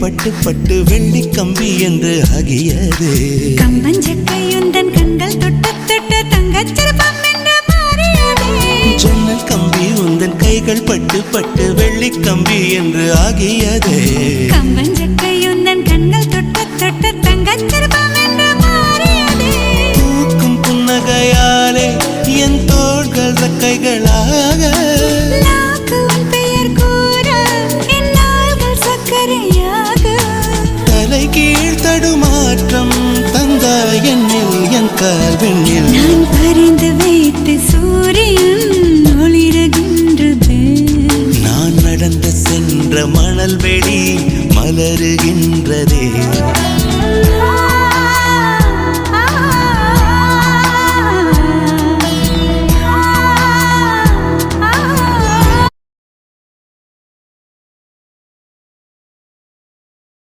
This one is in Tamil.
பட்டு பட்டு வெள்ளி கம்பி என்று ஆகியது. கம்பஞ்சக்கையுந்தன் கண்கள் தொட்டு தொட்டு தங்கச்சிற்பம் என்று மாறியது. ஜன்னல் கம்பி உந்தன் கைகள் பட்டு பட்டு வெள்ளி கம்பி என்று ஆகியது. கம்பஞ்சக்கையுந்தன் கண்கள் தொட்டு தொட்டு தங்கச்சிற்பம் என்று மாறியது. பூக்கும் புன்னகையாலே என் தோள்கள் ரெக்கைகளாக, நாக்கும் பெயர் கூற என் நாள்கள் சக்கரையாக. தலை கீழ் தடுமாற்றம் தந்தாய் என்னில் என் கால்வெண்ணில். நான் பறிந்து வைத்து சூரியன் ஒளிருகின்றது. நான் நடந்து சென்ற மணல் வெளி மலருகின்றதே.